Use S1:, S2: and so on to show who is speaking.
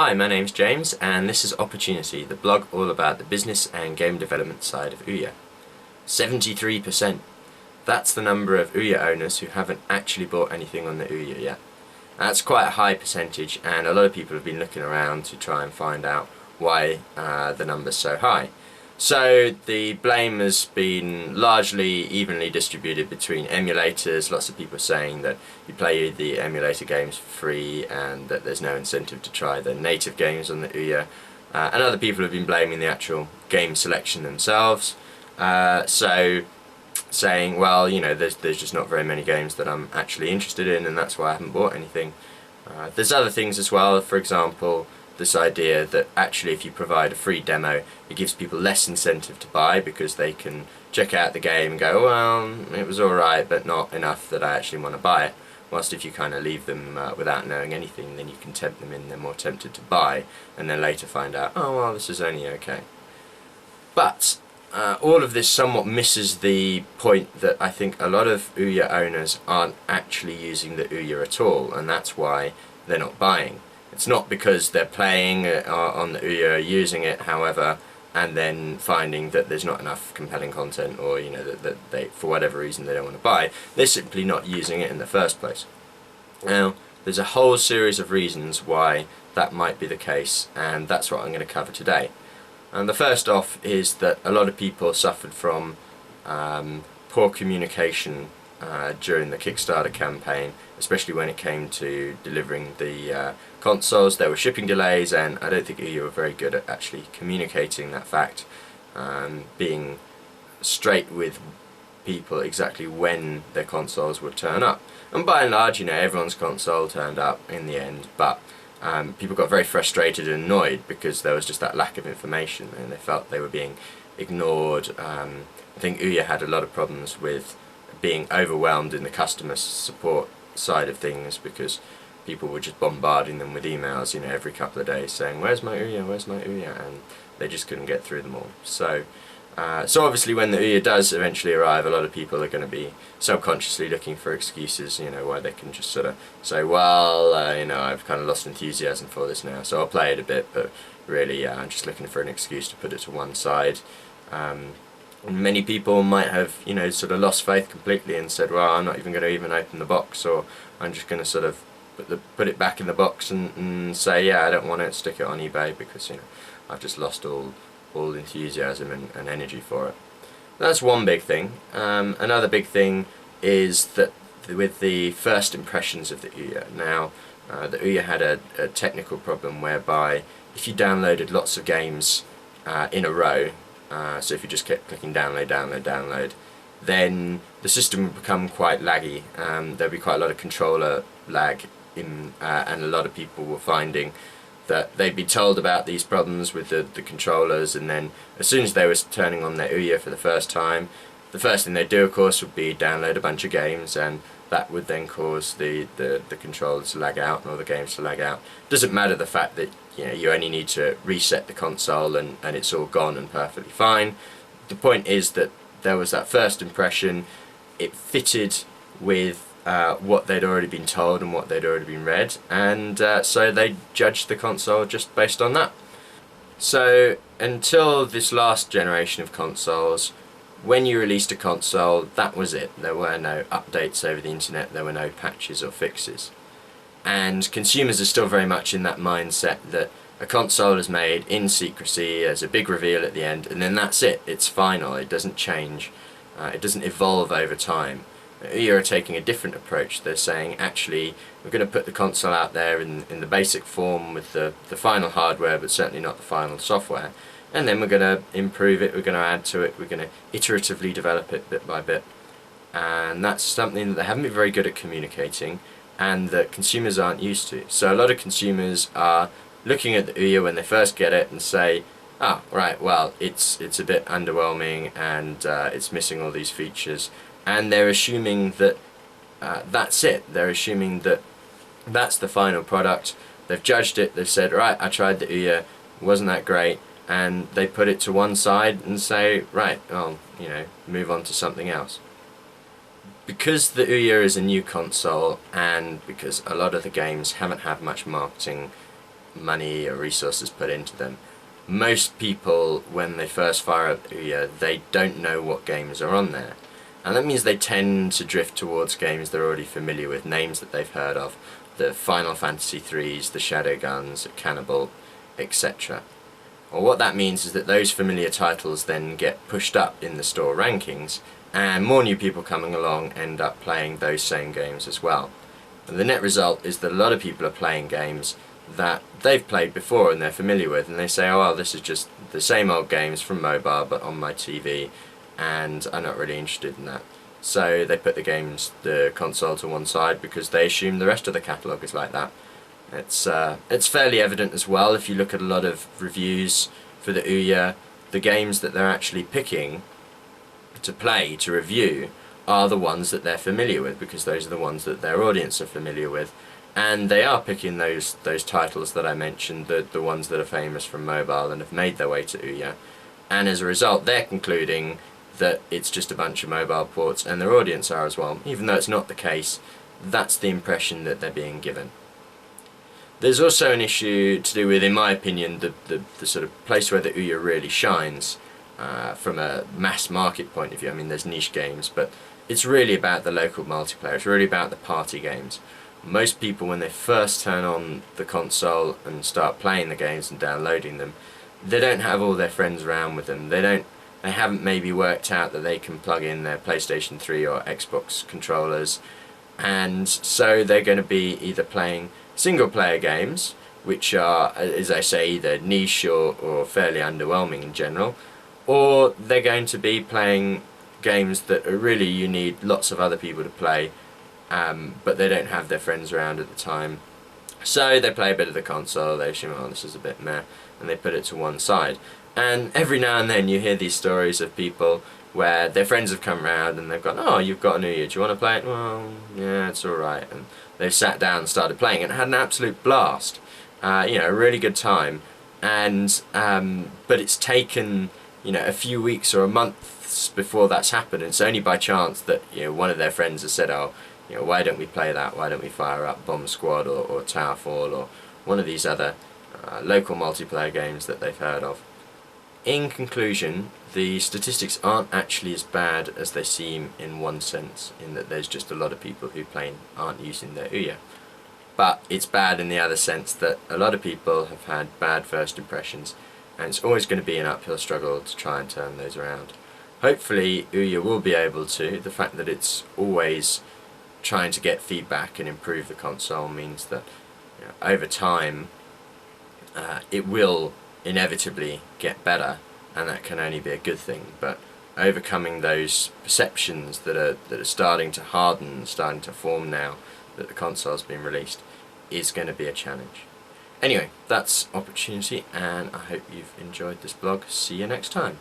S1: Hi, my name's James, and this is Opportunity, the blog all about the business and game development side of OUYA. 73%. That's the number of OUYA owners who haven't actually bought anything on the OUYA yet. That's quite a high percentage, and a lot of people have been looking around to try and find out why the number's so high. So the blame has been largely evenly distributed between emulators, lots of people saying that you play the emulator games for free and that there's no incentive to try the native games on the OUYA, and other people have been blaming the actual game selection themselves, so saying, well, you know, there's just not very many games that I'm actually interested in and that's why I haven't bought anything. There's other things as well, for example, this idea that actually if you provide a free demo it gives people less incentive to buy because they can check out the game and go, well, it was alright but not enough that I actually want to buy it, whilst if you kind of leave them without knowing anything, then you can tempt them in, they're more tempted to buy and then later find out, oh well, this is only okay. But all of this somewhat misses the point that I think a lot of OUYA owners aren't actually using the OUYA at all, and that's why they're not buying. It's not because they're playing on the OUYA, using it, however, and then finding that there's not enough compelling content, or you know that they, for whatever reason, they don't want to buy. They're simply not using it in the first place. Now, there's a whole series of reasons why that might be the case, and that's what I'm going to cover today. And the first off is that a lot of people suffered from poor communication during the Kickstarter campaign, especially when it came to delivering the consoles. There were shipping delays, and I don't think OUYA were very good at actually communicating that fact, being straight with people exactly when their consoles would turn up. And by and large, you know, everyone's console turned up in the end, but people got very frustrated and annoyed because there was just that lack of information and they felt they were being ignored. I think OUYA had a lot of problems with being overwhelmed in the customer support side of things because people were just bombarding them with emails, you know, every couple of days saying, where's my OUYA, where's my OUYA, and they just couldn't get through them all. So obviously when the OUYA does eventually arrive, a lot of people are going to be subconsciously looking for excuses, you know, why they can just sort of say, well, you know, I've kind of lost enthusiasm for this now, so I'll play it a bit, but really I'm just looking for an excuse to put it to one side. Many people might have, you know, sort of lost faith completely and said, well, I'm not even going to even open the box, or I'm just going to sort of put it back in the box and say, yeah, I don't want it, stick it on eBay because, you know, I've just lost all enthusiasm and energy for it. That's one big thing. Another big thing is that with the first impressions of the OUYA. Now, the OUYA had a technical problem whereby if you downloaded lots of games in a row, so if you just kept clicking download, download, download, then the system would become quite laggy. There'd be quite a lot of controller lag and a lot of people were finding that they'd be told about these problems with the controllers, and then as soon as they were turning on their OUYA for the first time, the first thing they'd do, of course, would be download a bunch of games, and that would then cause the controllers to lag out and all the games to lag out. Doesn't matter the fact that, you know, you only need to reset the console and it's all gone and perfectly fine. The point is that there was that first impression, it fitted with what they'd already been told and what they'd already been read, and so they judged the console just based on that. So until this last generation of consoles, when you released a console, that was it. There were no updates over the internet, there were no patches or fixes. And consumers are still very much in that mindset that a console is made in secrecy, as a big reveal at the end, and then that's it, it's final, it doesn't change, it doesn't evolve over time. OUYA are taking a different approach. They're saying, actually, we're going to put the console out there in the basic form with the final hardware, but certainly not the final software, and then we're going to improve it, we're going to add to it, we're going to iteratively develop it bit by bit. And that's something that they haven't been very good at communicating and that consumers aren't used to. So a lot of consumers are looking at the OUYA when they first get it and say, ah, right, well, it's a bit underwhelming and it's missing all these features. And they're assuming that that's it. They're assuming that that's the final product. They've judged it, they've said, right, I tried the OUYA, wasn't that great, and they put it to one side and say, right, well, you know, move on to something else. Because the OUYA is a new console, and because a lot of the games haven't had much marketing money or resources put into them. Most people, when they first fire up OUYA, they don't know what games are on there. And that means they tend to drift towards games they're already familiar with, names that they've heard of, the Final Fantasy III's, the Shadowguns, Cannibal, etc. Well, what that means is that those familiar titles then get pushed up in the store rankings, and more new people coming along end up playing those same games as well. And the net result is that a lot of people are playing games that they've played before and they're familiar with, and they say, oh well, this is just the same old games from mobile but on my TV, and I'm not really interested in that. So they put the console to one side because they assume the rest of the catalogue is like that. It's fairly evident as well if you look at a lot of reviews for the OUYA. The games that they're actually picking to play, to review, are the ones that they're familiar with, because those are the ones that their audience are familiar with, and they are picking those titles that I mentioned, the ones that are famous from mobile and have made their way to OUYA, and as a result they're concluding that it's just a bunch of mobile ports, and their audience are as well. Even though it's not the case, that's the impression that they're being given. There's also an issue to do with, in my opinion, the sort of place where the OUYA really shines from a mass market point of view. I mean, there's niche games, but it's really about the local multiplayer. It's really about the party games. Most people, when they first turn on the console and start playing the games and downloading them, they don't have all their friends around with them. They haven't maybe worked out that they can plug in their PlayStation 3 or Xbox controllers, and so they're going to be either playing single player games, which are, as I say, either niche or fairly underwhelming in general, or they're going to be playing games that are really, you need lots of other people to play, but they don't have their friends around at the time. So they play a bit of the console, they assume, oh, this is a bit meh, and they put it to one side. And every now and then you hear these stories of people where their friends have come round and they've gone, oh, you've got an OUYA, do you want to play it? Well, yeah, it's alright. And they've sat down and started playing and had an absolute blast. A really good time. And but it's taken, a few weeks or a month before that's happened. And it's only by chance that one of their friends has said, oh, why don't we play that? Why don't we fire up Bomb Squad or Towerfall or one of these other local multiplayer games that they've heard of. In conclusion, the statistics aren't actually as bad as they seem in one sense, in that there's just a lot of people who aren't using their OUYA. But it's bad in the other sense that a lot of people have had bad first impressions, and it's always going to be an uphill struggle to try and turn those around. Hopefully OUYA will be able to. The fact that it's always trying to get feedback and improve the console means that over time it will inevitably get better, and that can only be a good thing. But overcoming those perceptions that are starting to harden, starting to form now that the console's been released, is going to be a challenge. Anyway, that's Opportunity, and I hope you've enjoyed this blog. See you next time.